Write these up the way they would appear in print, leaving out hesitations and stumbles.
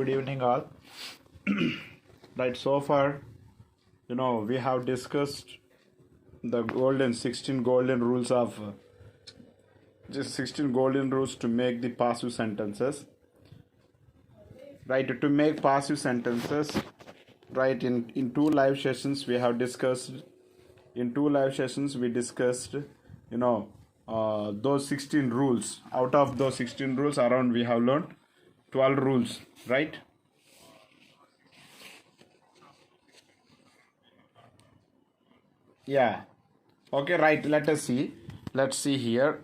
Good evening, all. Right, so far, we have discussed the 16 golden rules of just 16 golden rules to make the passive sentences. Right, to make passive sentences, right, in two live sessions we have discussed. In two live sessions, we discussed, those 16 rules. Out of those 16 rules, around we have learned 12 rules, right? Yeah. Okay, right. Let us see. Let's see here.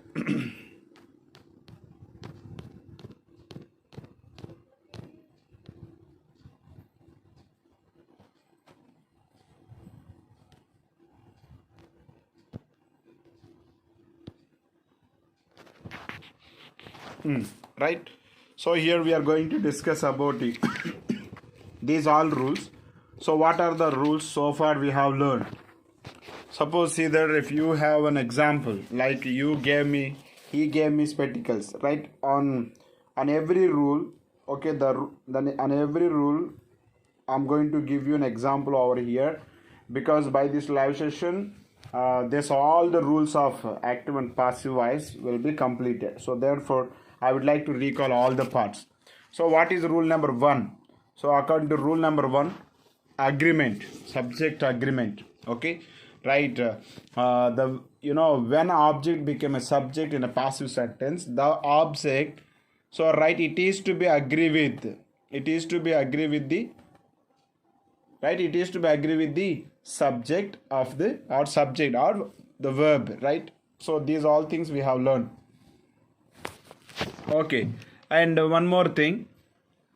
Right. So here we are going to discuss about these all rules. So what are the rules so far we have learned? Suppose either if you have an example, like he gave me spectacles, right? On every rule, okay, on every rule, I'm going to give you an example over here, because by this live session, this all the rules of active and passive voice will be completed. So therefore, I would like to recall all the parts. So what is rule number 1? So according to rule number 1, agreement, subject agreement. Okay, right. When object became a subject in a passive sentence, the object, so right, it is to be agree with the right, it is to be agree with the subject of the subject or the verb, right? So these all things we have learned. Okay, and one more thing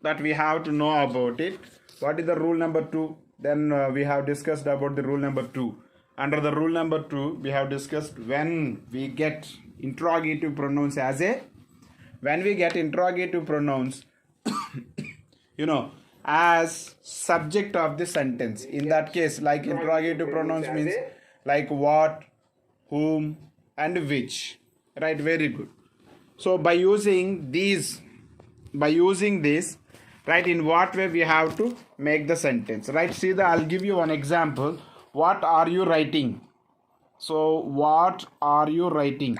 that we have to know about it. What is the rule number 2? Then we have discussed about the rule number 2. Under the rule number 2, we have discussed when we get interrogative pronouns when we get interrogative pronouns as subject of the sentence. In that case, like interrogative pronouns means like what, whom, and which. Right, very good. So by using this, right, in what way we have to make the sentence, right? See, I'll give you one example. What are you writing? So what are you writing?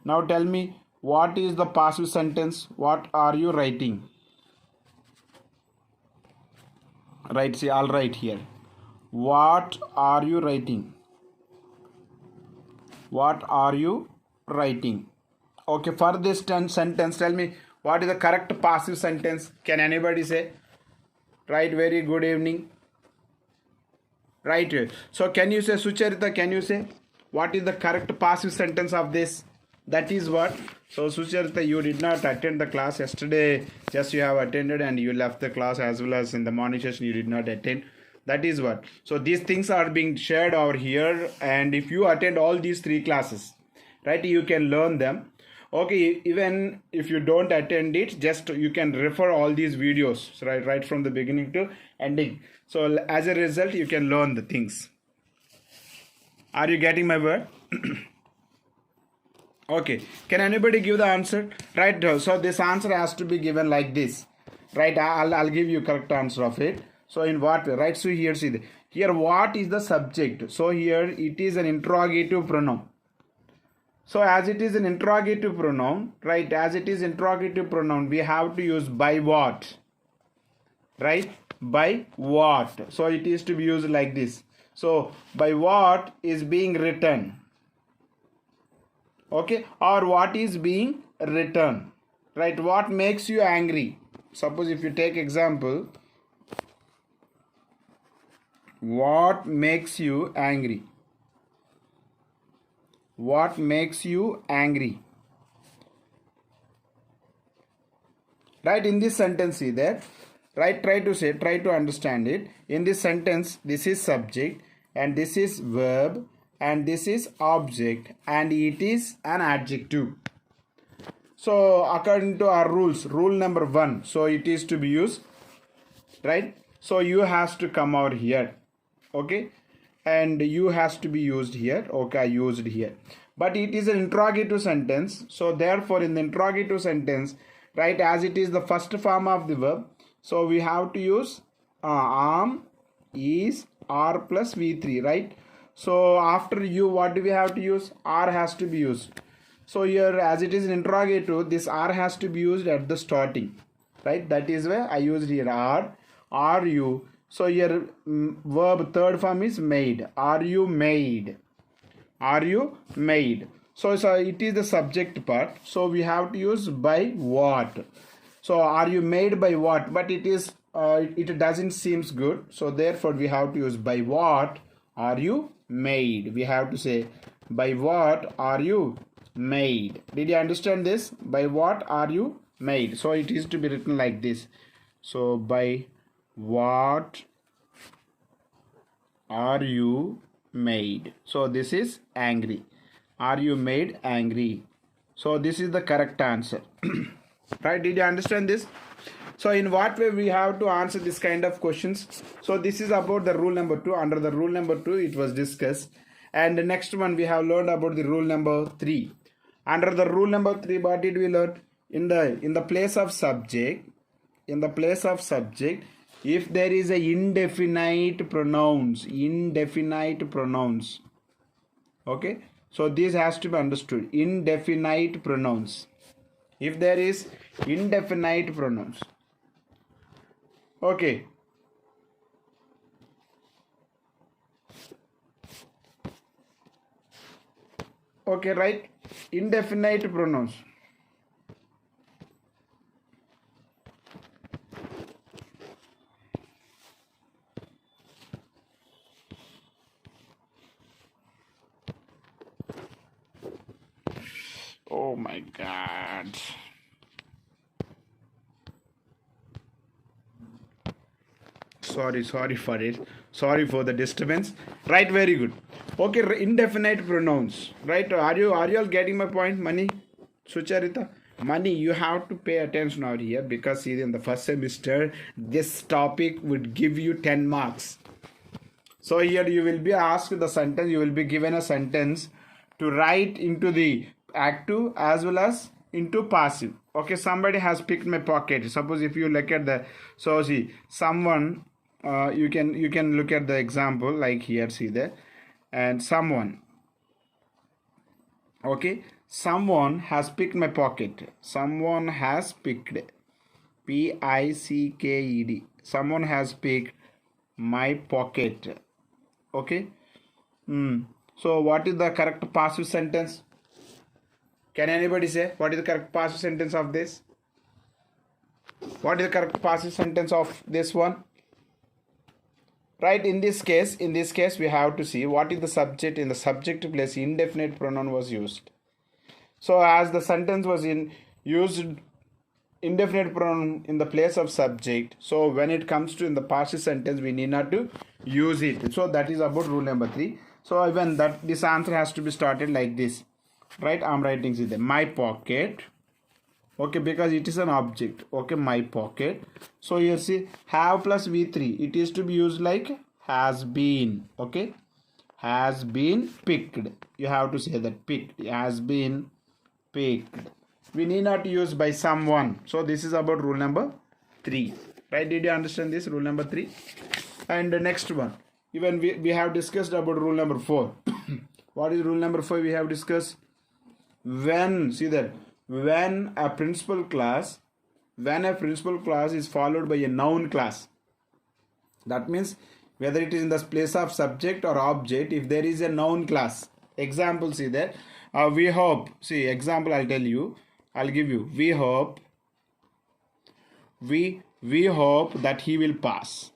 Now tell me, what is the passive sentence? What are you writing? Right, see, I'll write here. What are you writing? What are you writing? Okay, for this sentence, tell me, what is the correct passive sentence? Can anybody say? Right, very good evening. Right, so can you say, Sucharita, can you say, what is the correct passive sentence of this? That is what? So Sucharita, you did not attend the class yesterday, just you have attended and you left the class, as well as in the morning session you did not attend. That is what? So these things are being shared over here, and if you attend all these 3 classes, right, you can learn them. Okay, even if you don't attend it, just you can refer all these videos, right from the beginning to ending. So as a result, you can learn the things. Are you getting my word? Okay, can anybody give the answer? Right, so this answer has to be given like this. Right, I'll give you correct answer of it. So in what way? Right, so here, see, here what is the subject? So here it is an interrogative pronoun. So as it is an interrogative pronoun, right, as it is interrogative pronoun, we have to use by what? Right, by what? So it is to be used like this. So by what is being written. Okay, or what is being written. Right, what makes you angry? Suppose if you take example, what makes you angry? What makes you angry? Right, in this sentence, see that, right, try to understand it. In this sentence, this is subject and this is verb and this is object and it is an adjective. So according to our rules, rule number 1, so it is to be used, right? So you has to come over here, okay, and you has to be used here. Okay, I used here, but it is an interrogative sentence. So therefore in the interrogative sentence, right, as it is the first form of the verb, So we have to use arm is R plus V3, right? So after U, what do we have to use? R has to be used. So here, as it is an interrogative, this R has to be used at the starting, right? That is why I used here R, are you. So here verb third form is made. Are you made? Are you made? So it is the subject part. So we have to use by what. So are you made by what? But it is it doesn't seems good. So therefore we have to use by what are you made. We have to say by what are you made. Did you understand this? By what are you made? So it is to be written like this. So by what are you made? So this is angry. Are you made angry? So this is the correct answer. Right? Did you understand this? So in what way we have to answer this kind of questions? So this is about the rule number 2. Under the rule number 2 it was discussed. And the next one we have learned about the rule number 3. Under the rule number 3, what did we learn? In the place of subject, if there is a indefinite pronouns, okay, so this has to be understood. Indefinite pronouns. If there is indefinite pronouns, okay, right, indefinite pronouns. Oh my God. Sorry for it. Sorry for the disturbance. Right, very good. Okay, indefinite pronouns. Right, are you all getting my point? Money, Sucharita? Money, you have to pay attention out here, because see, in the first semester, this topic would give you 10 marks. So here you will be asked the sentence, you will be given a sentence to write into the active as well as into passive. Okay, somebody has picked my pocket. Suppose if you look at the, so see, someone, you can look at the example like here, see there, and someone, okay, someone has picked my pocket. Someone has picked, P-I-C-K-E-D. Someone has picked my pocket. Okay. So what is the correct passive sentence? Can anybody say what is the correct passive sentence of this? What is the correct passive sentence of this one? Right, in this case we have to see what is the subject. In the subject place, indefinite pronoun was used. So as the sentence was used indefinite pronoun in the place of subject, so when it comes to in the passive sentence, we need not to use it. So that is about rule number 3. So even that, this answer has to be started like this, right? I'm writing see there, my pocket, okay, because it is an object. Okay, my pocket. So you see, have plus V3, it is to be used like has been. Okay, has been picked. You have to say that picked, has been picked. We need not use by someone. So this is about rule number 3. Right? Did you understand this? Rule number 3. And the next one. Even we have discussed about rule number 4. What is rule number 4? We have discussed when, see that, when a principal class is followed by a noun class. That means whether it is in the place of subject or object, if there is a noun class. Example, see that. We hope, see, example I'll give you. We hope that he will pass.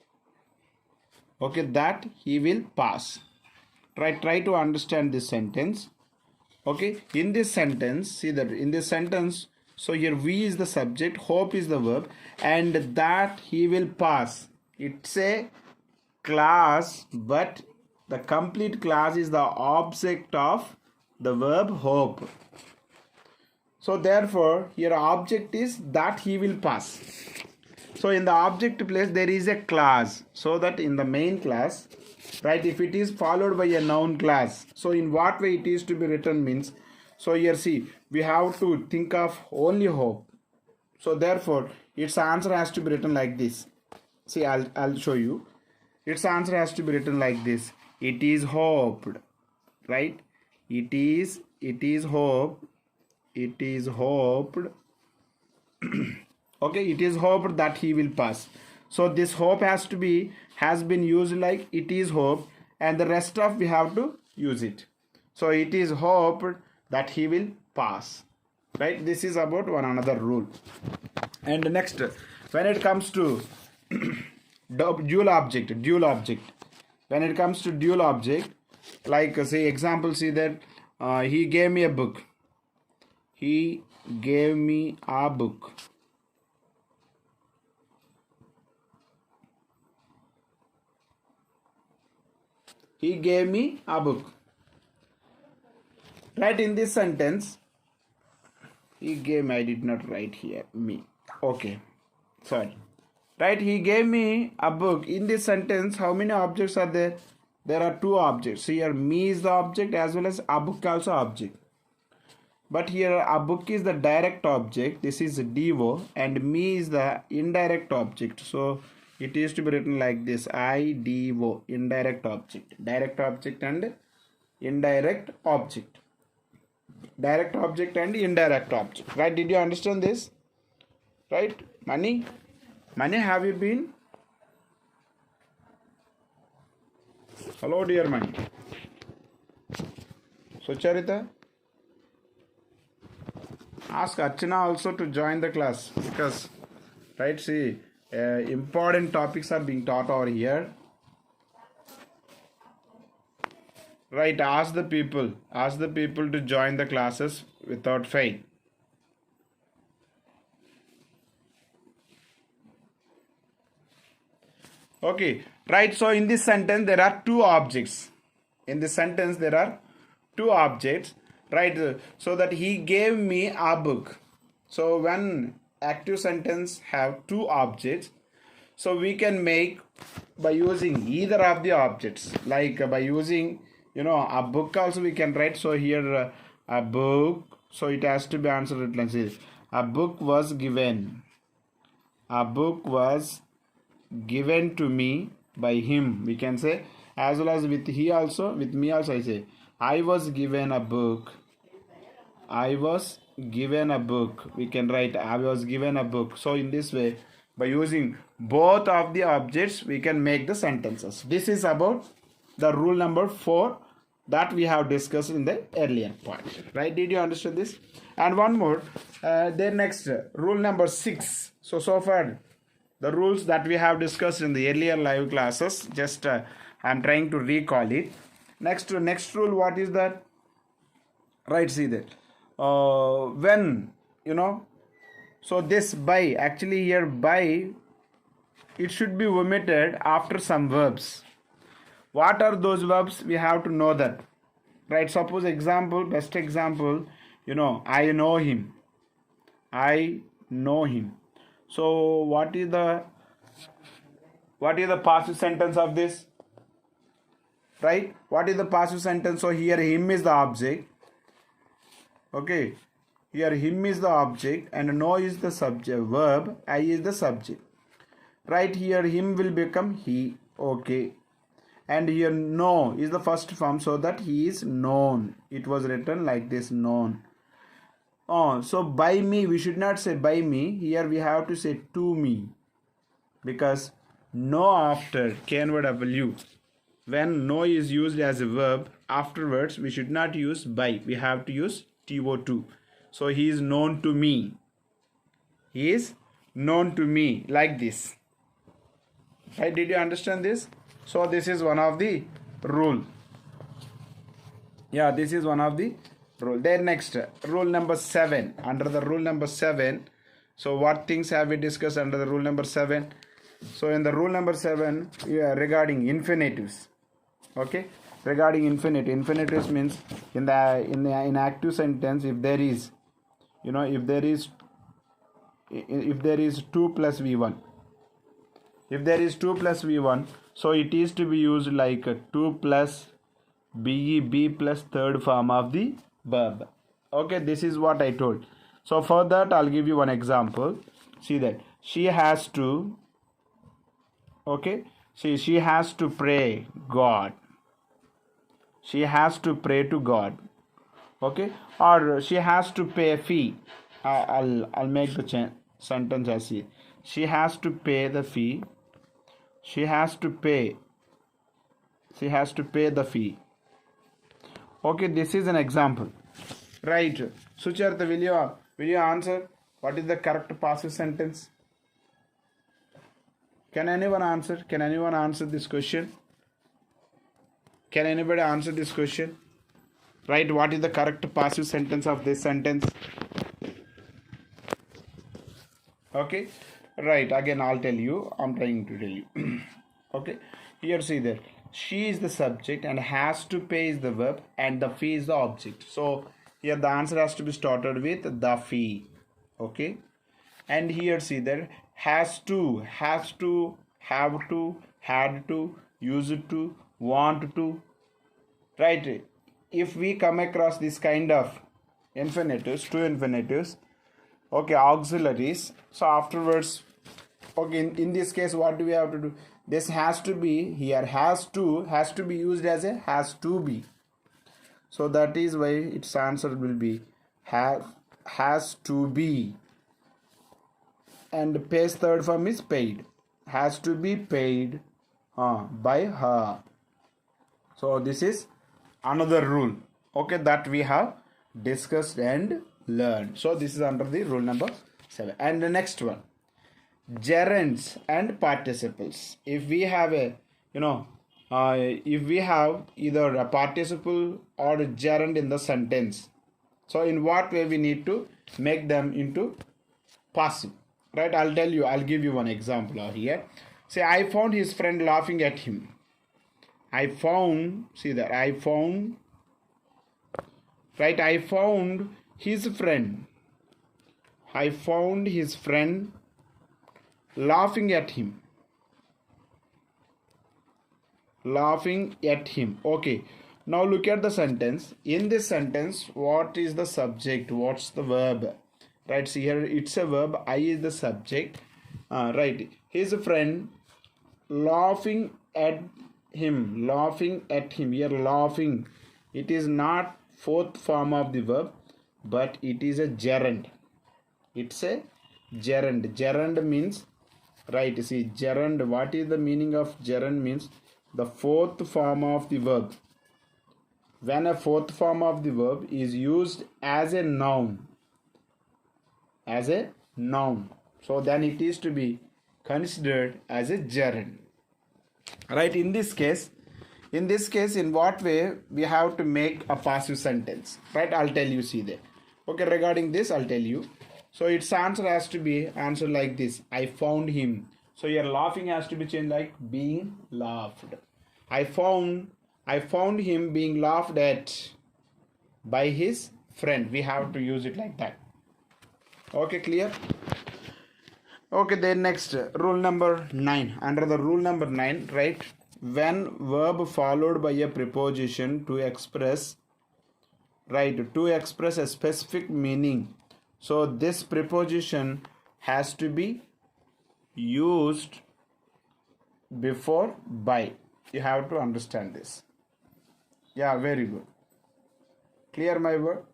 Okay, that he will pass. Try to understand this sentence. Okay, in this sentence, see that in this sentence, so here we is the subject, hope is the verb, and that he will pass. It's a class, but the complete class is the object of the verb hope. So therefore, here object is that he will pass. So in the object place there is a class. So that in the main class, right, if it is followed by a noun class, so in what way it is to be written means, so here see, we have to think of only hope. So therefore, its answer has to be written like this. See, I'll show you. Its answer has to be written like this. It is hoped, right? It is hoped. It is hoped. Okay, it is hoped that he will pass. So this hope has been used like it is hoped, and the rest of we have to use it. So it is hoped that he will pass, right? This is about one another rule. And next, when it comes to dual object, when it comes to dual object, like say example, see that he gave me a book. He gave me a book. He gave me a book. Right, in this sentence, he gave me, I did not write here, me. Okay, sorry. Right, he gave me a book. In this sentence, how many objects are there? There are two objects. Here, me is the object as well as a book also object. But here, a book is the direct object. This is DO, and me is the indirect object. So, it is to be written like this: IDO, indirect object. Direct object and indirect object. Direct object and indirect object. Right? Did you understand this? Right? Money, have you been? Hello, dear Money. Sucharita, ask Archana also to join the class, because, right, see, important topics are being taught over here. Right, ask the people to join the classes without fail. Okay, right, so in this sentence there are two objects. Right, so that he gave me a book. So when active sentence have two objects, so we can make by using either of the objects, like by using, a book also we can write. So here a book, so it has to be answered like this: a book was given. A book was given to me by him, we can say. As well as with he also, with me also, I say I was given a book. I was given a book. We can write I was given a book. So in this way, by using both of the objects, we can make the sentences. This is about the rule number 4 that we have discussed in the earlier part. Right? Did you understand this? And one more. Then next, rule number 6. So far, the rules that we have discussed in the earlier live classes, just I'm trying to recall it. Next rule, what is that? Right, see that. When, so this by, actually here by, it should be omitted after some verbs. What are those verbs? We have to know that. Right, suppose best example, I know him. I know him. So what is the passive sentence of this? Right? What is the passive sentence? So here him is the object. Okay. Here him is the object and know is the subject. Verb, I is the subject. Right, here him will become he. Okay. And here know is the first form, so that he is known. It was written like this, known. Oh, so by me, we should not say by me. Here we have to say to me, because know after can-word W. When know is used as a verb, afterwards we should not use by. We have to use TO2. So he is known to me. He is known to me, like this. Right? Did you understand this? So this is one of the rule. Yeah, this is one of the rule. Then next, rule number 7. Under the rule number 7, so what things have we discussed under the rule number 7? So in the rule number 7, regarding infinitives. Okay, regarding infinitives means in active sentence, if there is, if there is 2 plus v1. If there is 2 plus v1, so it is to be used like 2 plus be plus third form of the verb. Okay, this is what I told. So for that, I'll give you one example. See that. she has to, okay, she has to pray God. She has to pray to God. Okay, or she has to pay a fee. I'll make the sentence as she. She has to pay the fee. She has to pay. She has to pay the fee. Okay, this is an example. Right. Suchartha, will you answer? What is the correct passive sentence? Can anyone answer? Can anyone answer this question? Can anybody answer this question? Right, what is the correct passive sentence of this sentence? Okay, right, again I'll tell you, I'm trying to tell you. Okay, here see there, she is the subject and has to pay is the verb and the fee is the object. So here the answer has to be started with the fee. Okay, and here see there, have to, had to, used to, want to. Right, if we come across this kind of infinitives, two infinitives, okay, auxiliaries, so afterwards, okay, in this case what do we have to do? This has to be here, has to be used as a has to be. So that is why its answer will be has to be, and pays third form is paid, has to be paid by her. So this is another rule, okay, that we have discussed and learned. So this is under the rule number 7. And the next one, gerunds and participles. If we have a, if we have either a participle or a gerund in the sentence, so in what way we need to make them into passive? Right, I'll tell you, I'll give you one example out here. Say, I found his friend laughing at him. I found, see that, I found, right, I found his friend. I found his friend laughing at him. Laughing at him. Okay. Now look at the sentence. In this sentence, what is the subject? What's the verb? Right, see here, it's a verb. I is the subject. Right, his friend laughing at him, laughing at him. Here laughing, it is not fourth form of the verb, but it is a gerund. It's a gerund. Gerund means, right, see, gerund, what is the meaning of gerund? Means the fourth form of the verb. When a fourth form of the verb is used as a noun, so then it is to be considered as a gerund. Right, in this case, in what way we have to make a passive sentence? Right, I'll tell you, see there. Okay, regarding this I'll tell you. So its answer has to be answered like this: I found him. So your laughing has to be changed like being laughed. I found him being laughed at by his friend. We have to use it like that. Okay, clear? Okay, then next, rule number 9. Under the rule number 9, right, when verb followed by a preposition to express, right, to express a specific meaning, so this preposition has to be used before by. You have to understand this. Yeah, very good. Clear my word?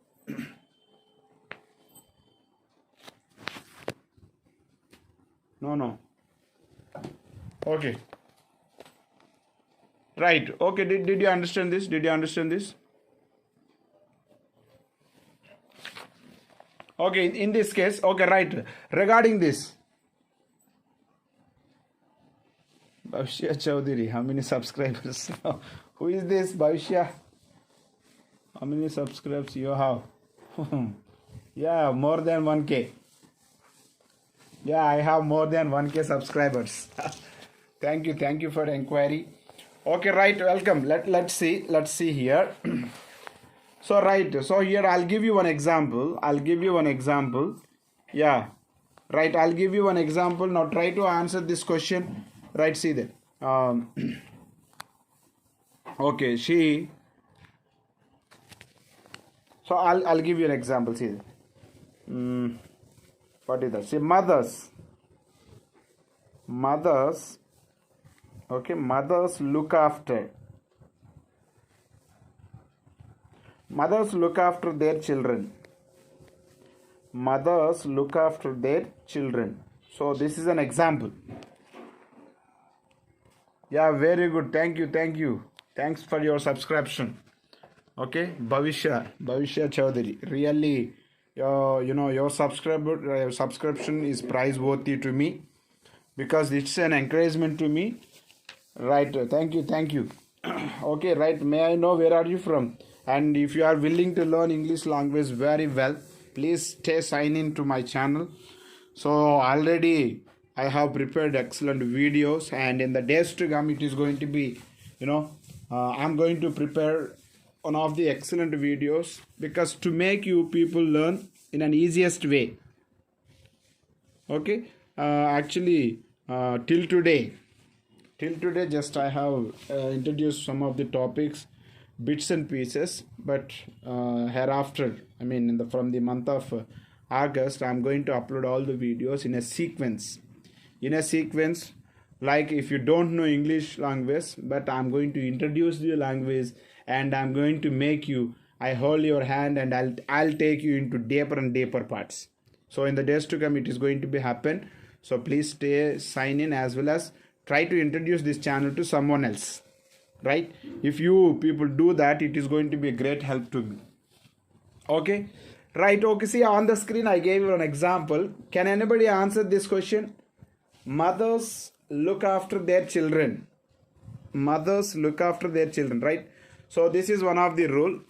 No. Okay. Right. Okay. Did you understand this? Did you understand this? Okay. In this case, okay, right. Regarding this, Bhavishya Chaudhary, how many subscribers? Who is this, Bhavishya? How many subscribers you have? Yeah, more than 1K. Yeah, I have more than 1K subscribers. Thank you for the inquiry. Okay, right, welcome. Let's see here. So right, so here I'll give you one example. Yeah, right, I'll give you one example. Now try to answer this question. Right, see there. Okay, she. So I'll give you an example. See there. What is that? See, mothers. mothers, okay, mothers look after their children. Mothers look after their children. So this is an example. Yeah, very good. Thank you. Thanks for your subscription. Okay, Bhavishya Chaudhary. Really, your subscription is prize worthy to me because it's an encouragement to me. Right. Thank you. Okay, right. May I know where are you from? And if you are willing to learn English language very well, please sign in to my channel. So already I have prepared excellent videos, and in the days to come, it is going to be, I'm going to prepare one of the excellent videos because to make you people learn in an easiest way. Okay, actually, till today just I have introduced some of the topics, bits and pieces, but hereafter, I mean from the month of August, I'm going to upload all the videos in a sequence. Like if you don't know English language, but I'm going to introduce the language and I'm going to make you, I hold your hand and I'll take you into deeper and deeper parts. So in the days to come, it is going to be happen. So please sign in, as well as try to introduce this channel to someone else. Right? If you people do that, it is going to be a great help to me. Okay? Right, okay. See, on the screen I gave you an example. Can anybody answer this question? Mothers look after their children. Mothers look after their children, right? So this is one of the rule.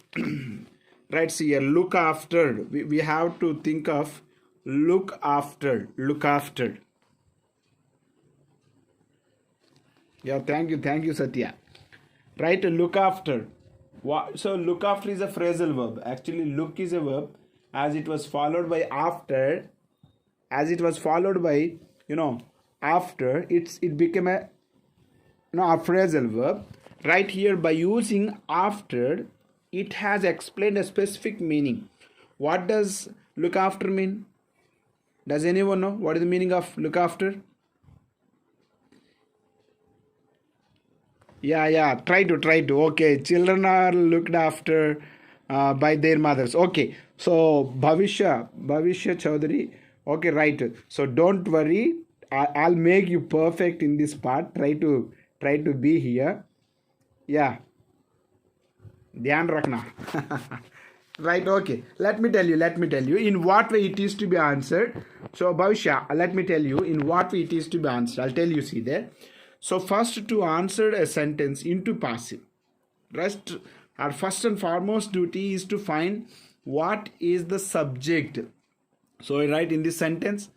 Right, see here, look after. We have to think of look after. Yeah, thank you, Satya. Right, look after. So look after is a phrasal verb. Actually, look is a verb, as it was followed by after. As it was followed by, after, it became a phrasal verb. Right here, by using after, it has explained a specific meaning. What does look after mean? Does anyone know what is the meaning of look after? Yeah, try to. Okay, children are looked after by their mothers. Okay, so Bhavishya Chaudhary. Okay, right. So don't worry, I'll make you perfect in this part. Try to be here. Yeah, dhyan rakhna. Right, okay. Let me tell you in what way it is to be answered. So Bhavishya, let me tell you in what way it is to be answered. I'll tell you, see there. So first, to answer a sentence into passive, our first and foremost duty is to find what is the subject. So I write in this sentence,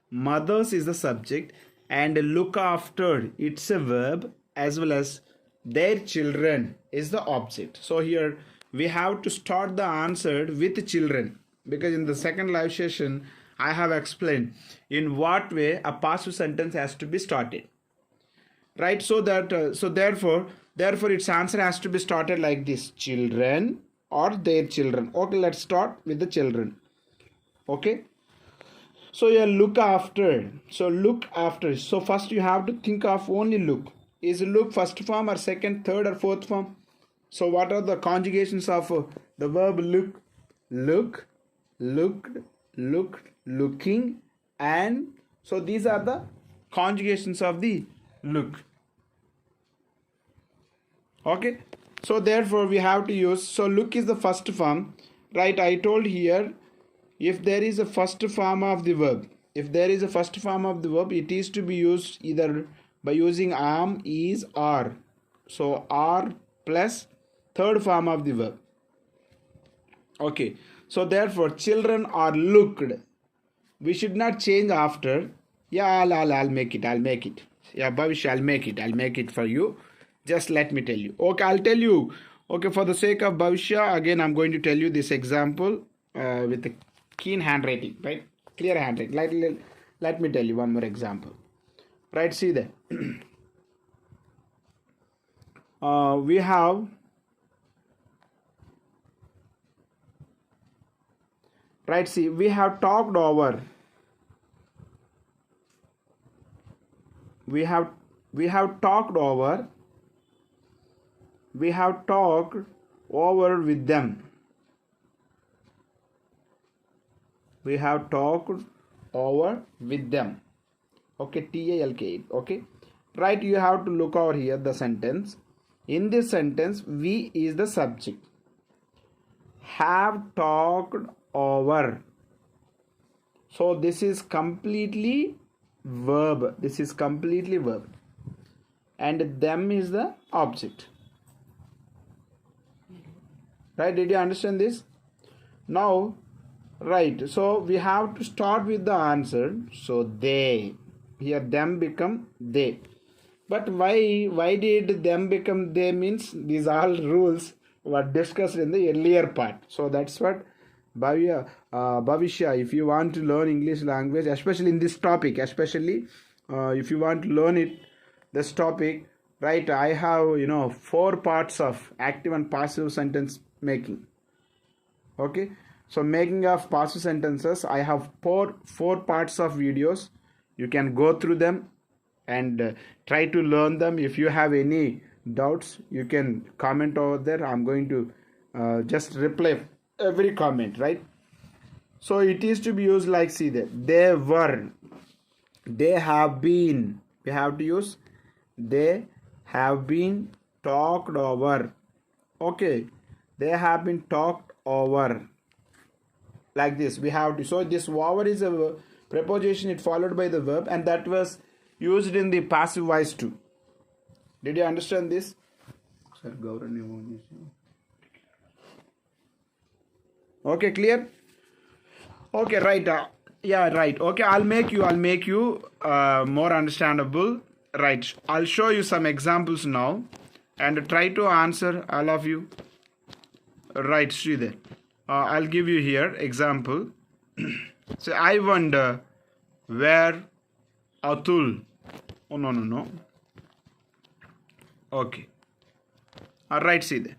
mothers is the subject and look after, it's a verb, as well as their children is the object. So here we have to start the answer with children, because in the second live session I have explained in what way a passive sentence has to be started. Right, so therefore its answer has to be started like this: children or their children. Okay, let's start with the children. Okay, so yeah, look after. So first you have to think of only look. Is look first form or second, third or fourth form? So what are the conjugations of the verb look? Looked, looking, and so these are the conjugations of the look. Okay, so therefore we have to use, so look is the first form, right? I told here, if there is a first form of the verb, it is to be used either by using am, is, are. So are plus third form of the verb. Okay, so therefore children are looked. We should not change after. Yeah, I'll make it. Yeah, Bhavish, I'll make it for you. Just let me tell you. Okay, I'll tell you. Okay, for the sake of Bhavishya, again I'm going to tell you this example with a keen handwriting, right? Clear handwriting. Let me tell you one more example. Right, see there. We have, right, see, we have talked over. we have talked over with them. We have talked over with them. Okay, TALK. Okay, right. You have to look over here the sentence. In this sentence, we is the subject. Have talked over. So this is completely verb. This is completely verb. And them is the object. Right? Did you understand this? Now, right. So we have to start with the answer. So they. Here them become they. But why did them become they? Means these all rules were discussed in the earlier part. So that's what Bhavishya, if you want to learn English language, especially in this topic, especially if you want to learn this topic, right? I have 4 parts of active and passive sentence making. Okay, so making of passive sentences, I have four parts of videos. You can go through them and try to learn them. If you have any doubts, you can comment over there. I'm going to just reply every comment, right? So it is to be used like, see that they were, they have been. We have to use they have been talked over. Okay, they have been talked over, like this. We have to, so this over is a preposition, it followed by the verb, and that was used in the passive voice too. Did you understand this? Okay, clear? Okay, right. Yeah, right. Okay, I'll make you more understandable. Right. I'll show you some examples now and try to answer all of you. Right, Sridhar. I'll give you here example. So I wonder where Atul. Oh no. Okay. Alright, see that.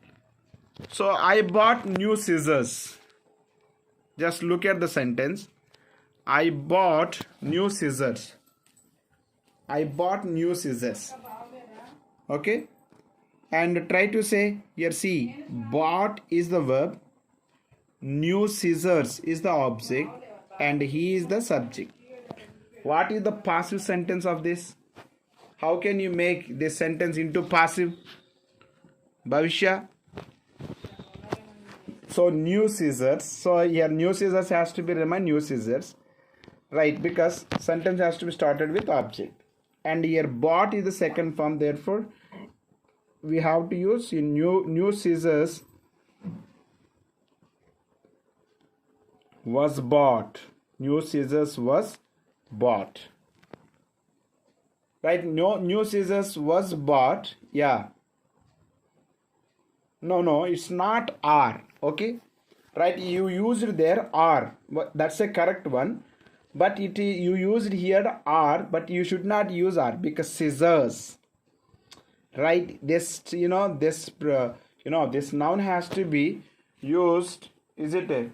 So I bought new scissors. Just look at the sentence. I bought new scissors. I bought new scissors. Okay. And try to say here, see, bought is the verb, new scissors is the object, and he is the subject. What is the passive sentence of this? How can you make this sentence into passive? Bhavishya? So new scissors. So here new scissors has to be remain new scissors. Right, because sentence has to be started with object. And here bought is the second form, therefore we have to use in new scissors was bought. New scissors was bought. Right, new scissors was bought. Yeah. No, it's not are. Okay. Right, you used there are. That's a correct one. But you used here are, but you should not use are because scissors. Right, this this noun has to be used. Is it a?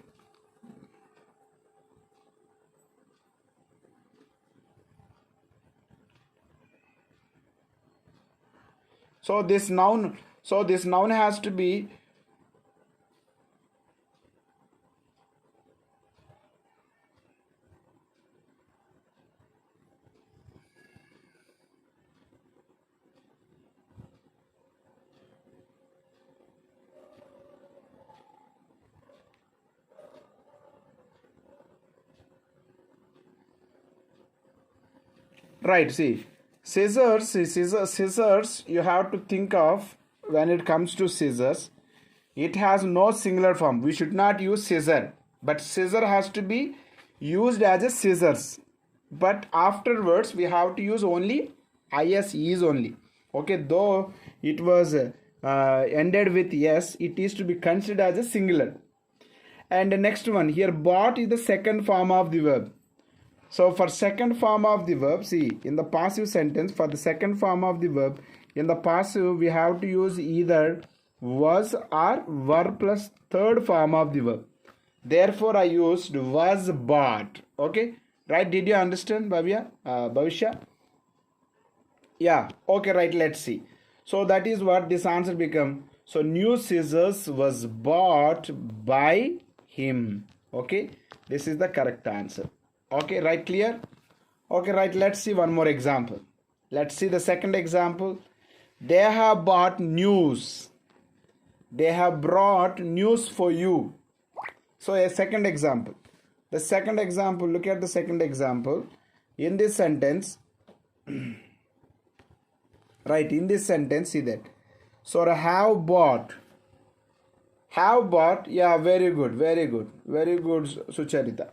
So this noun has to be right. See, scissors, you have to think of when it comes to scissors, it has no singular form. We should not use scissor, but scissor has to be used as a scissors. But afterwards, we have to use only is only. Okay, though it was ended with yes, it is to be considered as a singular. And the next one here, bought is the second form of the verb. So for second form of the verb, see, in the passive sentence, for the second form of the verb, in the passive, we have to use either was or were plus third form of the verb. Therefore, I used was bought. Okay, right? Did you understand, Bhavishya? Yeah, okay, right, let's see. So that is what this answer become. So new scissors was bought by him. Okay, this is the correct answer. Okay, right, clear? Okay, right, let's see one more example. Let's see the second example. They have bought news. They have brought news for you. So a second example. The second example, look at the second example. In this sentence, right, in this sentence, see that. So have bought, yeah, very good, very good, very good, Sucharita.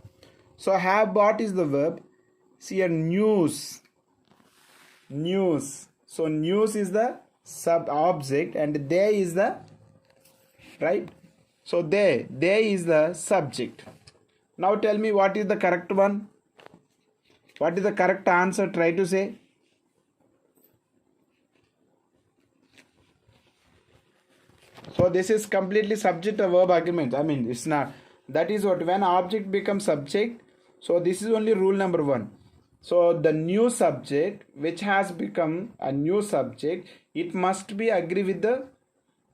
So have bought is the verb. See a news, news. So news is the sub object and they is the, right. So they is the subject. Now tell me what is the correct one. What is the correct answer? Try to say. So this is completely subject verb agreement. I mean, it's not. That is what, when object becomes subject. So this is only rule number 1. So the new subject which has become a new subject, it must be agree with the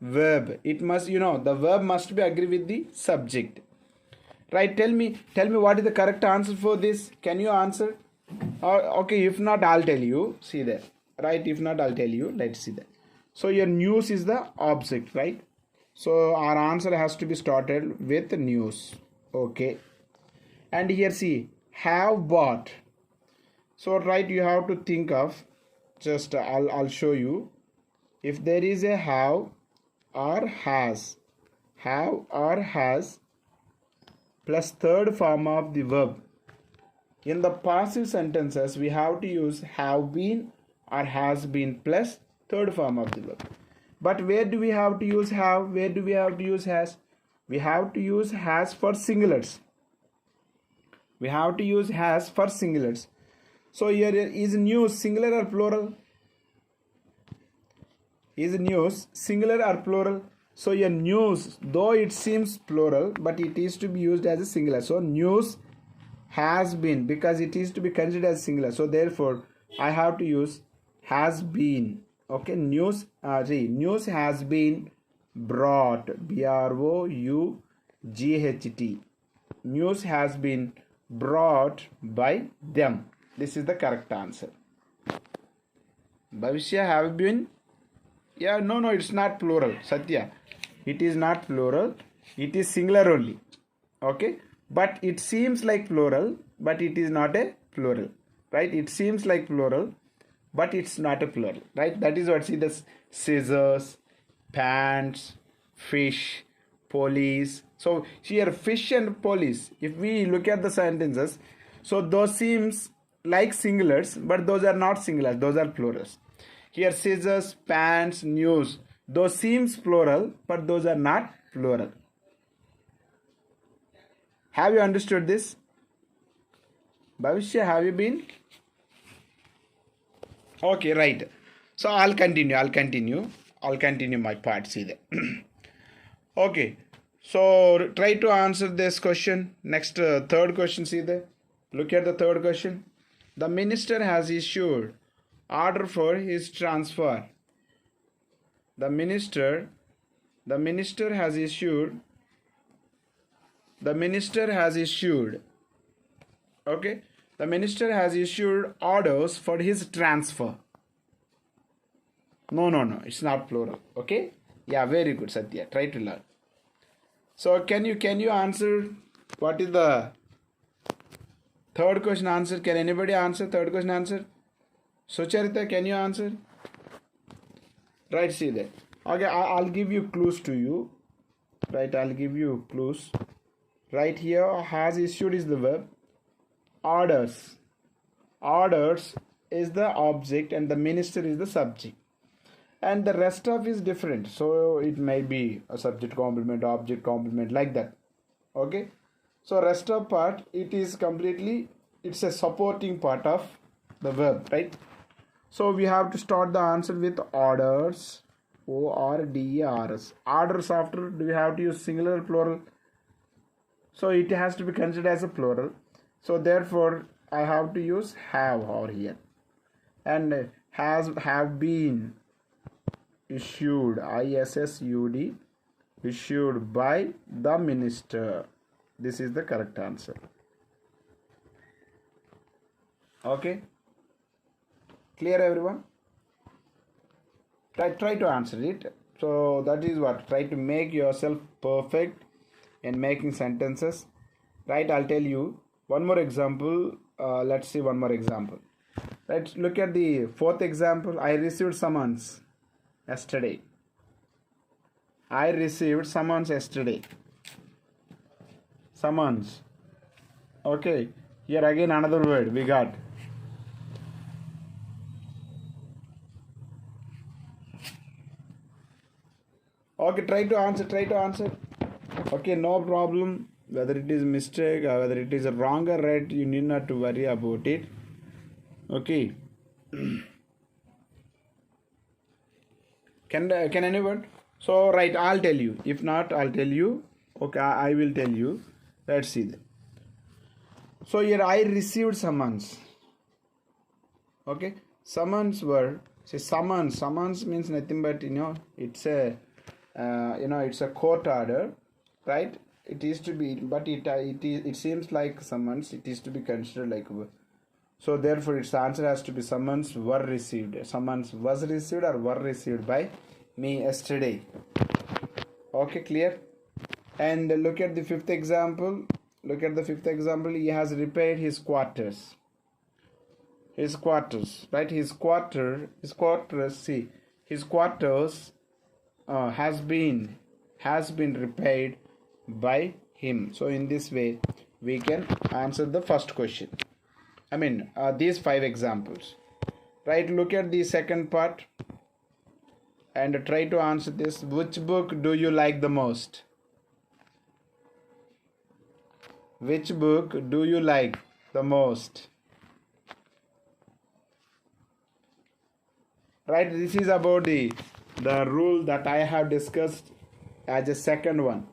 verb. It must, the verb must be agree with the subject. Right? Tell me what is the correct answer for this? Can you answer? Okay, if not, I'll tell you. See there. Right? If not, I'll tell you. Let's see that. So your news is the object, right? So our answer has to be started with news. Okay. And here see, have bought. So right, you have to think of, just I'll show you. If there is a have or has plus third form of the verb. In the passive sentences, we have to use have been or has been plus third form of the verb. But where do we have to use have? Where do we have to use has? We have to use has for singulars. We have to use has for singulars. So here is news singular or plural? Is news singular or plural? So your news, though it seems plural, but it is to be used as a singular. So news has been, because it is to be considered as singular. So therefore, I have to use has been. Okay, news has been brought. B-R-O-U-G-H-T. News has been brought by them. This is the correct answer. Bhavishya have been. Yeah, no, it's not plural. Satya, it is not plural. It is singular only. Okay, but it seems like plural, but it is not a plural. Right? It seems like plural, but it's not a plural. Right? That is what, see, the scissors, pants, fish, police. So here fish and police, if we look at the sentences, so those seems like singulars, but those are not singulars, those are plurals. Here scissors, pants, news, those seems plural, but those are not plural. Have you understood this? Bhavishya, have you been? Okay, right. So I'll continue my part. See that. Okay, so try to answer this question. Next, third question, see there. Look at the third question. The minister has issued order for his transfer. The minister has issued. Okay, the minister has issued orders for his transfer. No, it's not plural. Okay, yeah, very good, Satya. Try to learn. So can you answer what is the third question answer? Can anybody answer third question answer? Sucharita, can you answer? Right, see that. Okay, I'll give you clues to you. Right, I'll give you clues. Right here, has issued is the verb. Orders is the object and the minister is the subject. And the rest of is different. So it may be a subject complement, object complement, like that. Okay. So rest of part, it is completely, it's a supporting part of the verb, right? So we have to start the answer with orders. O-R-D-E-R-S. Orders after, do we have to use singular or plural? So it has to be considered as a plural. So therefore, I have to use have over here. And have been issued, ISSUD, issued by the minister. This is the correct answer. Okay, clear everyone? Try to answer it. So that is what, try to make yourself perfect in making sentences, right? I'll tell you one more example. Let's see one more example. Let's look at the fourth example. I received summons yesterday. I received summons yesterday. Summons. Okay, here again another word we got. Okay, try to answer. Okay, no problem. Whether it is mistake or whether it is a wrong or right, you need not to worry about it. Okay. Can anyone? So right, I'll tell you. If not, I'll tell you. Okay, I will tell you. Let's see. So here I received summons. Okay, summons were, say summons. Summons means nothing but it's a it's a court order, right? It is to be, but it seems like summons. It is to be considered like. So therefore, its answer has to be summons were received. Summons was received or were received by me yesterday. Okay, clear? And look at the fifth example. He has repaired his quarters. His quarters, right? His quarters. See, his quarters has been repaired by him. So in this way, we can answer the first question. I mean, these 5 examples, right? Look at the second part and try to answer this. Which book do you like the most? Which book do you like the most? Right, this is about the rule that I have discussed as a second one.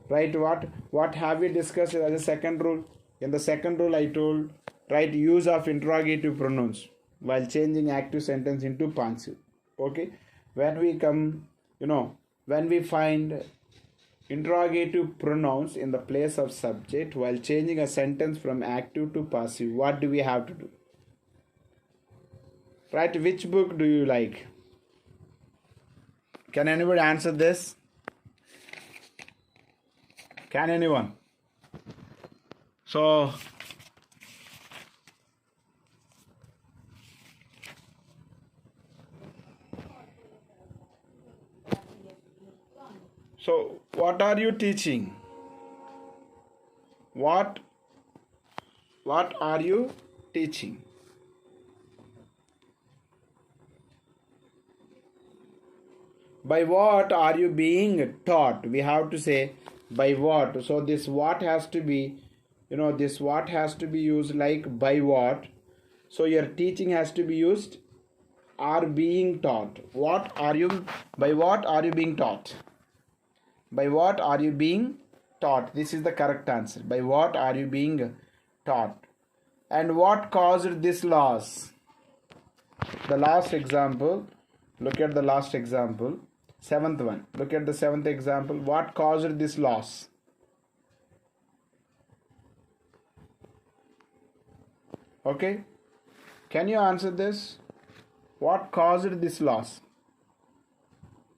Right, what have we discussed as a second rule? In the second rule, I told, right, use of interrogative pronouns while changing active sentence into passive. Okay, when we come, when we find interrogative pronouns in the place of subject while changing a sentence from active to passive, what do we have to do? Right, which book do you like? Can anybody answer this? Can anyone? So what are you teaching? What are you teaching? By what are you being taught? We have to say by what. So this what has to be, this what has to be used like by what. So your teaching has to be used are being taught. By what are you being taught? By what are you being taught? This is the correct answer. By what are you being taught? And what caused this loss? The last example, look at the last example. 7th one. Look at the 7th example. What caused this loss? Okay. Can you answer this? What caused this loss?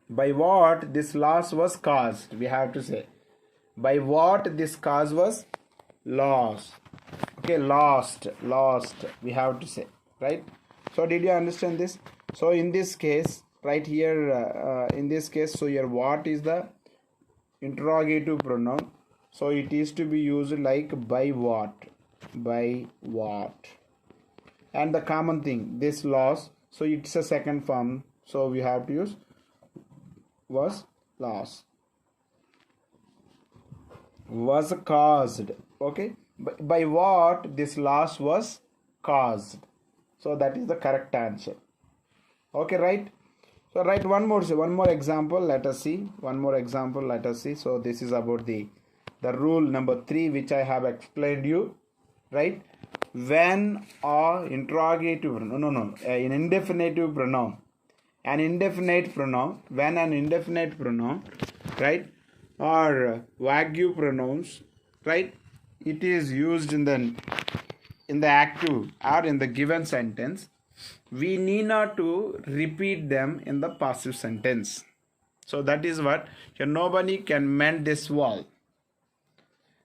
By what this loss was caused? We have to say. By what this cause was lost. Okay, lost. We have to say. Right? So did you understand this? So in this case, right here, in this case, so here what is the interrogative pronoun? So it is to be used like by what. And the common thing, this loss, so it's a second form. So we have to use was loss. Was caused. Okay. By what this loss was caused. So that is the correct answer. Okay, right? So write one more example. Let us see. So this is about the rule number 3 which I have explained you. Right? when a interrogative an indefinitive pronoun, an indefinite pronoun, when an indefinite pronoun, right, or vague pronouns, right, it is used in the active or in the given sentence, we need not to repeat them in the passive sentence. So that is what here, nobody can mend this wall.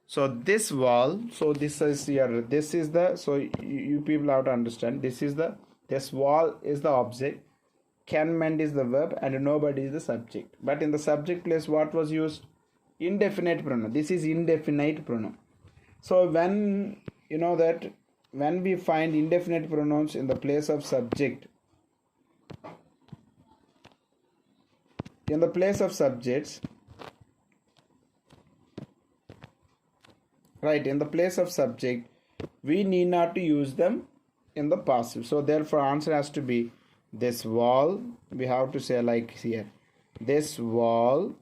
So this wall, so this is here, this is the, so you people have to understand, this wall is the object, can mend is the verb, and nobody is the subject. But in the subject place, what was used? Indefinite pronoun. This is indefinite pronoun. So when you know that when we find indefinite pronouns in the place of subject, in the place of subjects, right, in the place of subject, we need not to use them in the passive. So therefore answer has to be this wall. We have to say like here, this wall,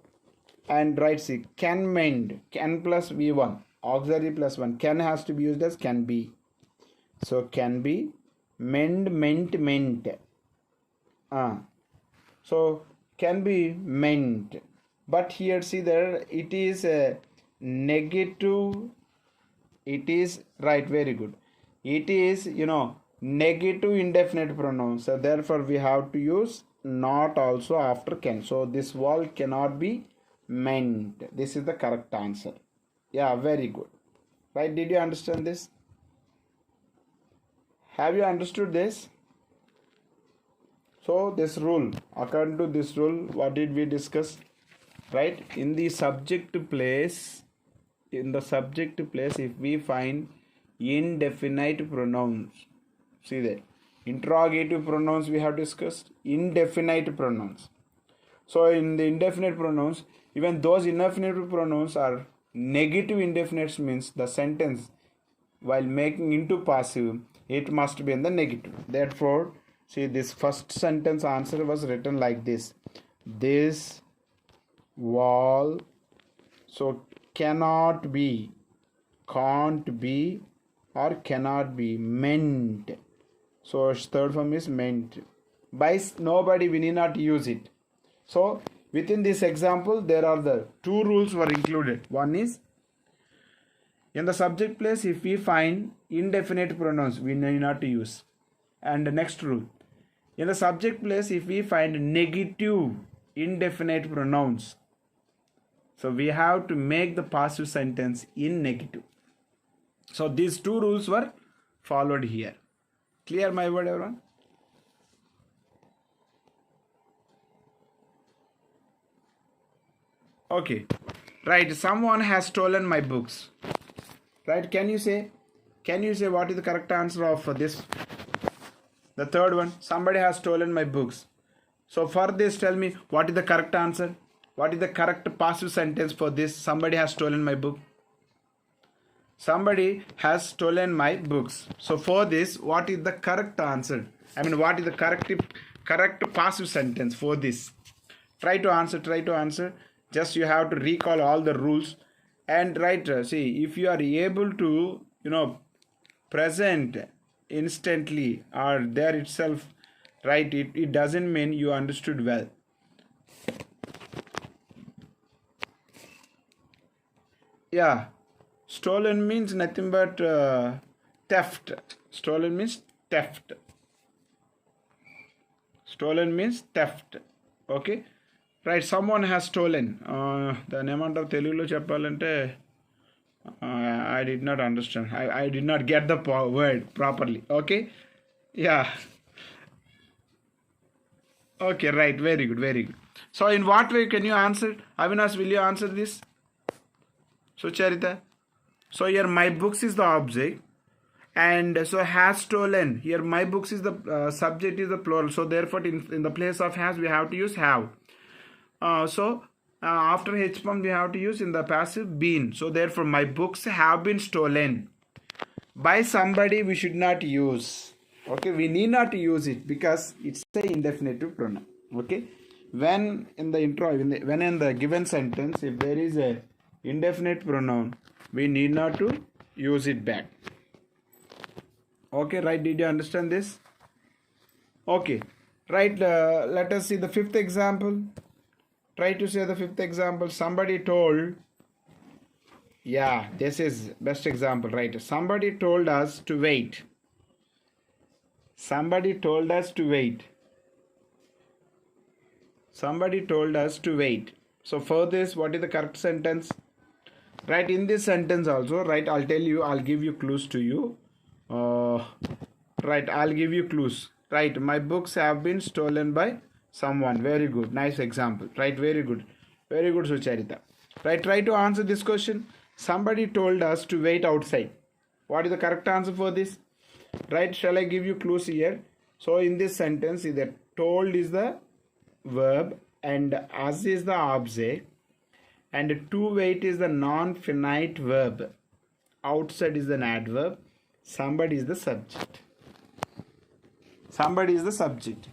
and right, see, can mend, can plus v1, auxiliary plus 1, can has to be used as can be. So can be, mend, meant. So can be meant, but here see there it is a negative, it is, right, very good, it is negative indefinite pronoun, so therefore we have to use not also after can. So this wall cannot be meant. This is the correct answer. Yeah, very good. Right, did you understand this? Have you understood this? So this rule, according to this rule, what did we discuss? Right, in the subject place, if we find indefinite pronouns, see that interrogative pronouns we have discussed, indefinite pronouns. So in the indefinite pronouns, even those indefinite pronouns are negative indefinites, means the sentence while making into passive, it must be in the negative. Therefore, see, this first sentence answer was written like this: this wall, so cannot be, can't be, or cannot be meant. So third form is meant. By nobody, we need not use it. So within this example, there are the two rules were included. One is, in the subject place, if we find indefinite pronouns, we need not to use. And the next rule, in the subject place, if we find negative indefinite pronouns, so we have to make the passive sentence in negative. So these two rules were followed here. Clear my word, everyone? Okay. Right, someone has stolen my books. Right, can you say what is the correct answer of this? The third one, somebody has stolen my books. So for this, tell me what is the correct answer? What is the correct passive sentence for this? Somebody has stolen my book. Somebody has stolen my books. So for this, what is the correct answer? I mean, what is the correct passive sentence for this? Try to answer. Just you have to recall all the rules. And right, see, if you are able to, present instantly or there itself, right, it doesn't mean you understood well. Yeah, stolen means nothing but theft. Stolen means theft. Okay, right, someone has stolen. The name of Telugulo cheppalante, I did not understand. I did not get the word properly. Okay, yeah. Okay, right, very good. So in what way can you answer? Avinash, will you answer this? So Charita, so here my books is the object, and so has stolen. Here my books is the subject is the plural. So therefore in the place of has we have to use have. After H form we have to use in the passive been. So therefore my books have been stolen. By somebody we should not use. Okay, we need not use it because it's a indefinitive pronoun. Okay, when in the given sentence, if there is a indefinite pronoun, we need not to use it back. Okay, right? Did you understand this? Okay, right. Let us see the fifth example. Try to say the fifth example. Somebody told, yeah, this is best example, right? Somebody told us to wait. Somebody told us to wait. Somebody told us to wait. So for this, what is the correct sentence? Right, in this sentence also, right, I'll tell you, I'll give you clues to you. Right, I'll give you clues. Right, my books have been stolen by someone. Very good, nice example. Right, very good. Very good, Sucharita. Right, try to answer this question. Somebody told us to wait outside. What is the correct answer for this? Right, shall I give you clues here? So in this sentence, either told is the verb and us is the object, and to wait is the non-finite verb. Outside is an adverb. Somebody is the subject. Somebody is the subject.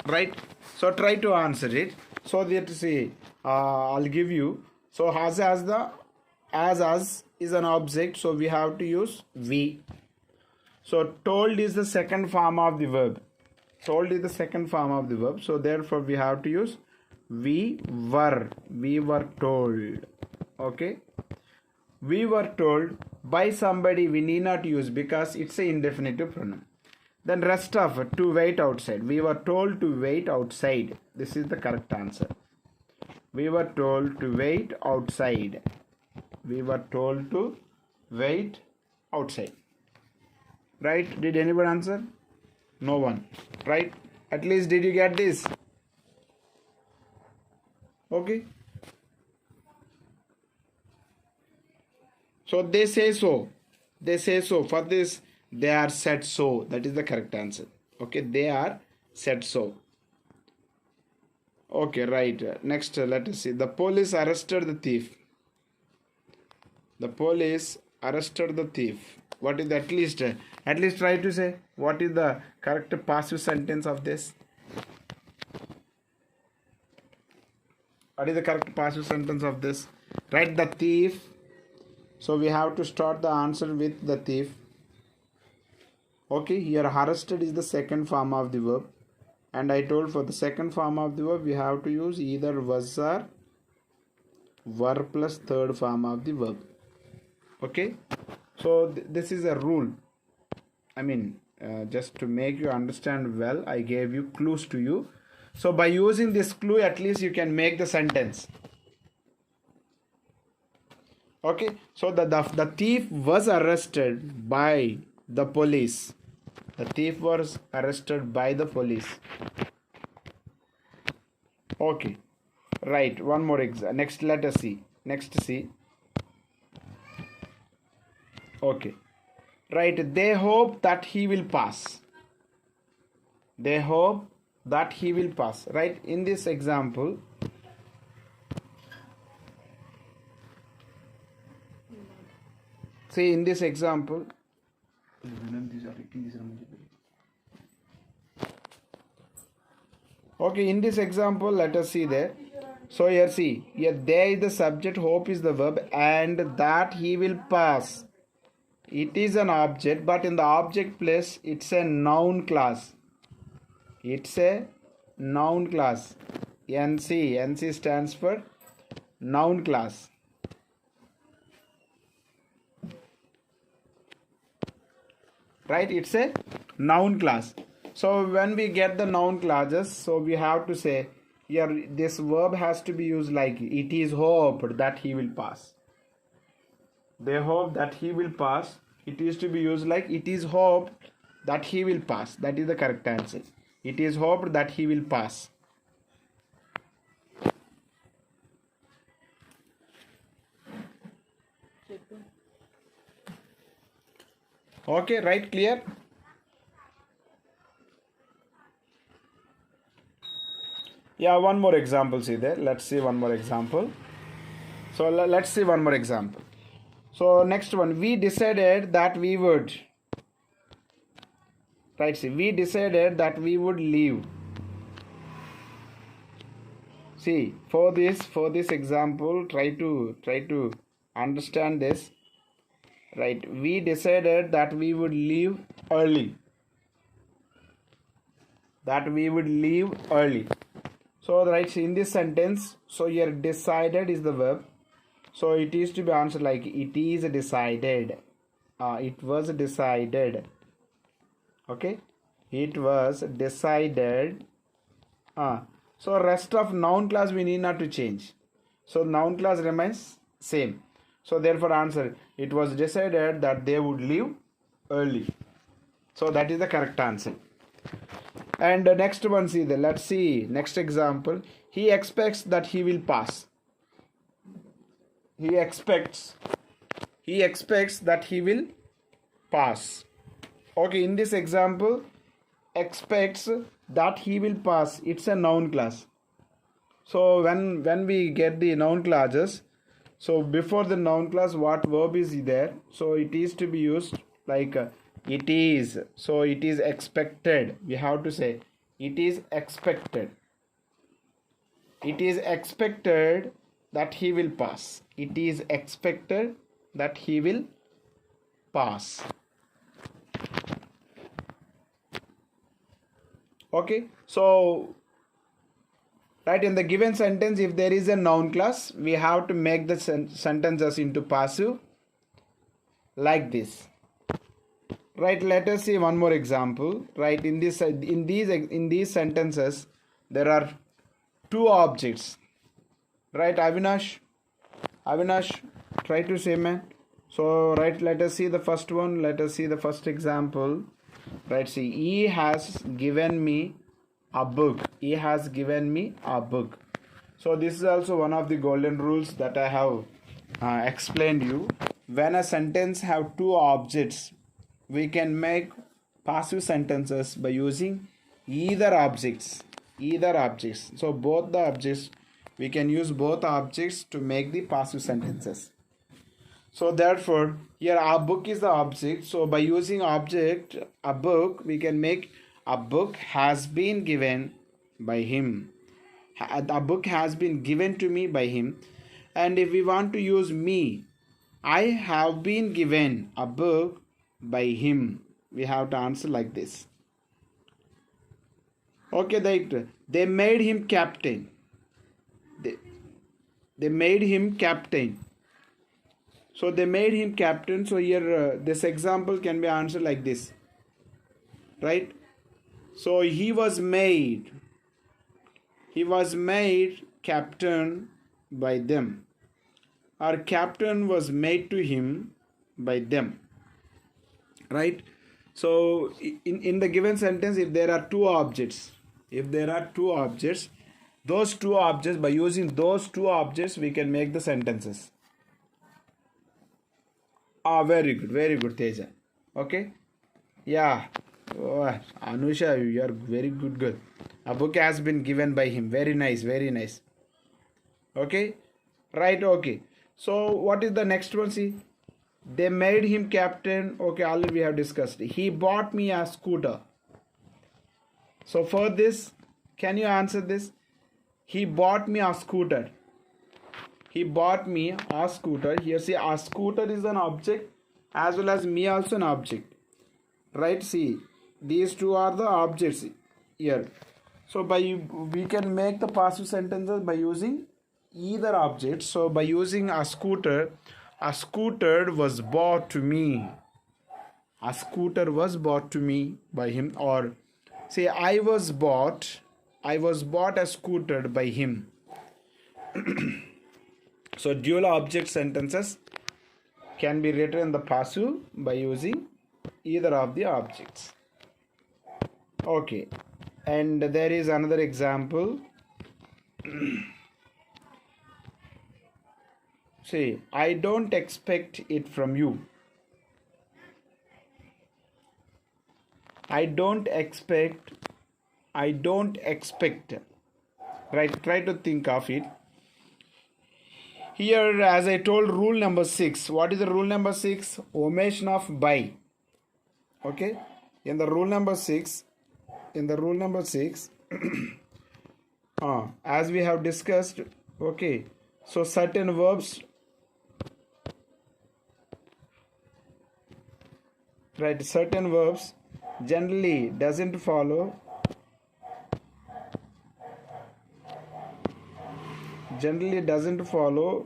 Right? So try to answer it. So that see, I'll give you. So as us is an object, so we have to use we. So told is the second form of the verb. Told is the second form of the verb. So therefore we have to use we were. We were told. Okay. We were told by somebody, we need not use because it's a indefinitive pronoun. Then rest of it, to wait outside. We were told to wait outside. This is the correct answer. We were told to wait outside. We were told to wait outside. Right? Did anyone answer? No one. Right? At least did you get this? Okay. So they say so. They say so. For this, they are said so. That is the correct answer. Okay, they are said so. Okay, right. Next, let us see. The police arrested the thief. The police arrested the thief. What is the, at least try to say what is the correct passive sentence of this? What is the correct passive sentence of this? Right, the thief. So we have to start the answer with the thief. Okay, here arrested is the second form of the verb. And I told for the second form of the verb, we have to use either was or were plus third form of the verb. Okay, so this is a rule. I mean, just to make you understand well, I gave you clues to you. So by using this clue, at least you can make the sentence. Okay, so the thief was arrested by the police. The thief was arrested by the police. Okay, right, one more example. Next, let us see. Next, see. Okay, right, they hope that he will pass. They hope that he will pass. Right, in this example, see, in this example, okay, in this example, let us see there. So here, see, here there is the subject, hope is the verb, and that he will pass. It is an object, but in the object place, it's a noun class. It's a noun class. NC. NC stands for noun class. Right, it's a noun class. So when we get the noun clauses, so we have to say here this verb has to be used like it is hoped that he will pass. They hope that he will pass. It is to be used like it is hoped that he will pass. That is the correct answer. It is hoped that he will pass. Okay, right, clear? Yeah, one more example, see there. Let's see one more example. So let's see one more example. So next one, we decided that we would. Right, see, we decided that we would leave. See, for this example, try to understand this. Right, we decided that we would leave early. That we would leave early. So right, in this sentence, so here decided is the verb. So it is to be answered like it is decided. It was decided. Okay, it was decided. So rest of noun class we need not to change. So noun class remains same. So therefore answer, it was decided that they would leave early. So that is the correct answer. And the next one, see the, let's see next example. He expects that he will pass. He expects that he will pass. Okay, in this example, expects that he will pass, it's a noun class. So when we get the noun classes, so before the noun class what verb is there, so it is to be used like it is. So it is expected, we have to say it is expected. It is expected that he will pass. It is expected that he will pass. Okay, so right, in the given sentence, if there is a noun class, we have to make the sentences into passive like this. Right, let us see one more example. Right, in these sentences there are two objects. Right, Avinash, try to say, man. So right, let us see the first one. Let us see the first example. Right, see, he has given me a book. He has given me a book. So this is also one of the golden rules that I have explained you. When a sentence have two objects, we can make passive sentences by using either objects. So both the objects, we can use both objects to make the passive sentences. So therefore here a book is the object. So by using object a book, we can make a book has been given by him. A book has been given to me by him. And if we want to use me, I have been given a book by him. We have to answer like this. Okay, they made him captain. They made him captain. So they made him captain. So here this example can be answered like this. Right? So he was made captain by them. Our captain was made to him by them. Right? So in the given sentence, if there are two objects, those two objects, by using those two objects, we can make the sentences. Very good, Teja. Okay, yeah. Oh, Anusha, you are very good girl. A book has been given by him. Very nice. Okay, right. Okay, so what is the next one? See, they made him captain. Okay, already we have discussed. He bought me a scooter. So for this, can you answer this? He bought me a scooter. He bought me a scooter. Here, see, a scooter is an object as well as me also an object. Right? See, these two are the objects here. So we can make the passive sentences by using either object. So by using a scooter was bought to me. A scooter was bought to me by him. Or say, I was bought a scooter by him. So dual object sentences can be written in the passive by using either of the objects. Okay, and there is another example. See, I don't expect it from you. I don't expect. Right, try to think of it. Here, as I told, rule number 6. What is the rule number 6? Omission of by. Okay, in the rule number 6, as we have discussed, okay, so certain verbs right, certain verbs generally doesn't follow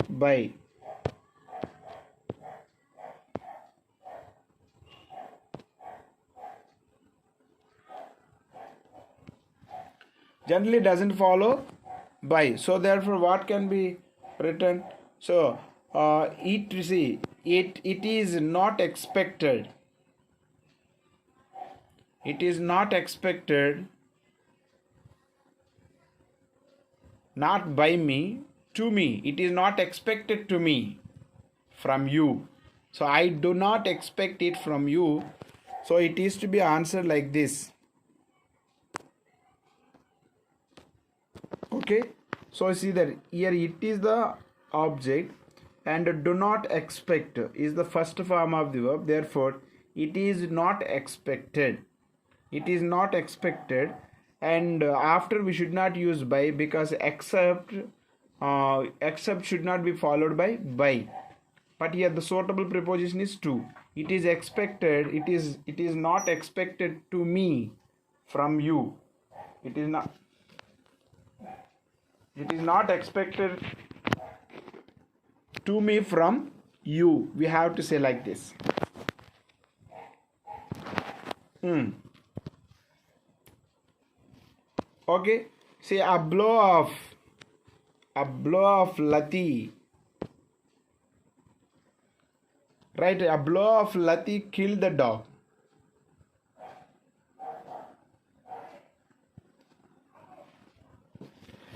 by. Generally doesn't follow by. So therefore what can be written? So it is not expected. It is not expected, not by me, to me. It is not expected to me from you. So I do not expect it from you. So it is to be answered like this. Okay. So see that here it is the object and do not expect is the first form of the verb. Therefore it is not expected. It is not expected, and after we should not use by, because except should not be followed by. But here the suitable preposition is to. It is expected. It is not expected to me from you. It is not expected to me from you. We have to say like this. Okay, say a blow of Lati. Right, a blow of Lati killed the dog.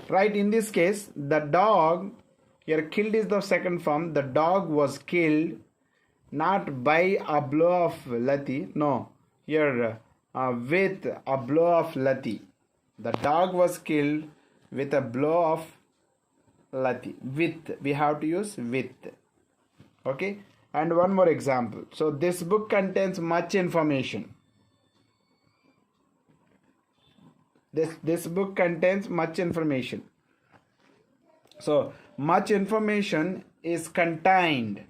Right, in this case, the dog, here killed is the second form. The dog was killed not by a blow of Lati. No, here with a blow of Lati. The dog was killed with a blow of Lati. With, we have to use with. Okay, and one more example. So this book contains much information. This book contains much information. So much information is contained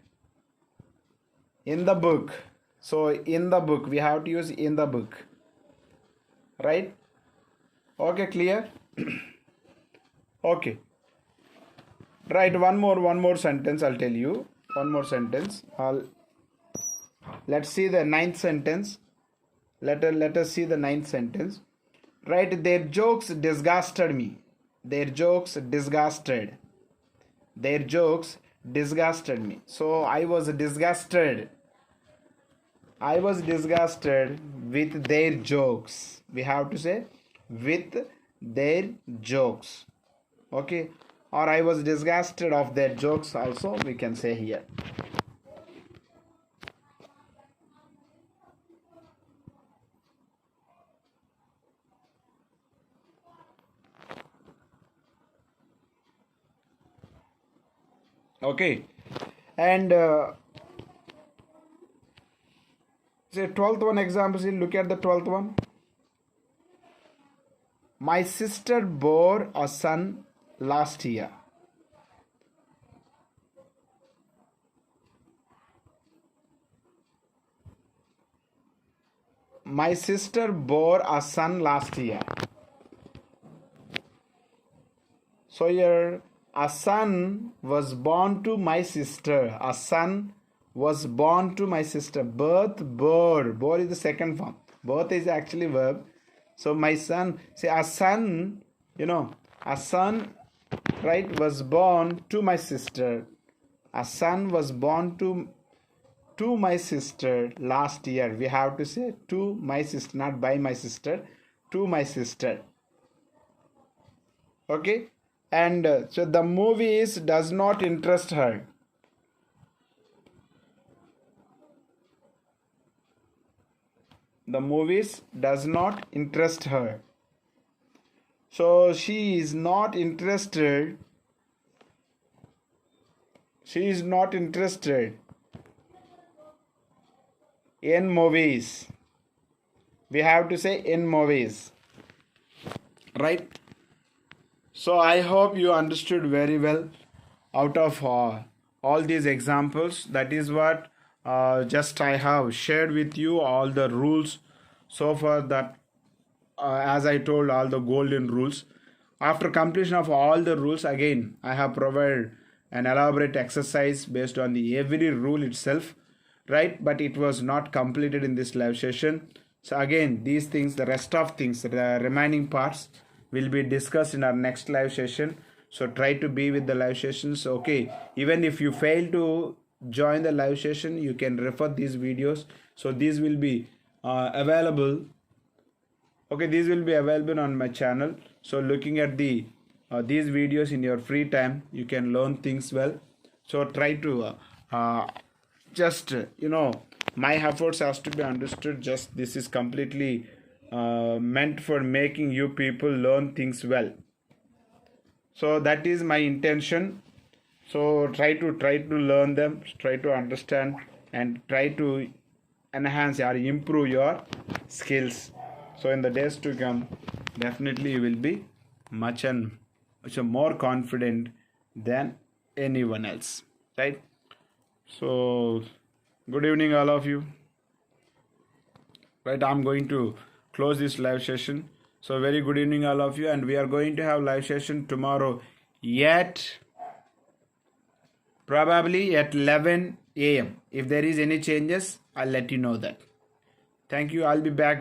in the book. So in the book, we have to use in the book. Right? Okay, clear? Okay. Right, one more sentence I'll tell you. One more sentence. Let's see the ninth sentence. Let us see the ninth sentence. Right, their jokes disgusted me. Their jokes disgusted me. So I was disgusted with their jokes. We have to say with their jokes. Okay, or I was disgusted of their jokes also we can say here. Okay, and say 12th one example. See, look at the 12th one. My sister bore a son last year. My sister bore a son last year. So here a son was born to my sister. A son was born to my sister. Birth, bore. Bore is the second form. Birth is actually verb. So my son, say a son, a son, right, was born to my sister. A son was born to my sister last year. We have to say to my sister, not by my sister, to my sister. Okay, and so the movies does not interest her. The movies does not interest her. So she is not interested. She is not interested in movies. We have to say in movies. Right? So I hope you understood very well out of all these examples. That is what just I have shared with you all the rules so far, that as I told, all the golden rules. After completion of all the rules, again I have provided an elaborate exercise based on the every rule itself, right? But it was not completed in this live session. So again, these things, the rest of things, the remaining parts will be discussed in our next live session. So try to be with the live sessions. Okay, even if you fail to join the live session, you can refer these videos. So these will be available. Okay, these will be available on my channel. So looking at the these videos in your free time, you can learn things well. So try to just my efforts has to be understood. Just this is completely meant for making you people learn things well. So that is my intention. So try to learn them, try to understand, and try to enhance or improve your skills. So in the days to come, definitely you will be much more confident than anyone else, right? So good evening all of you. Right, I'm going to close this live session. So very good evening all of you, and we are going to have live session tomorrow yet probably at 11 a.m. If there is any changes, I'll let you know that. Thank you. I'll be back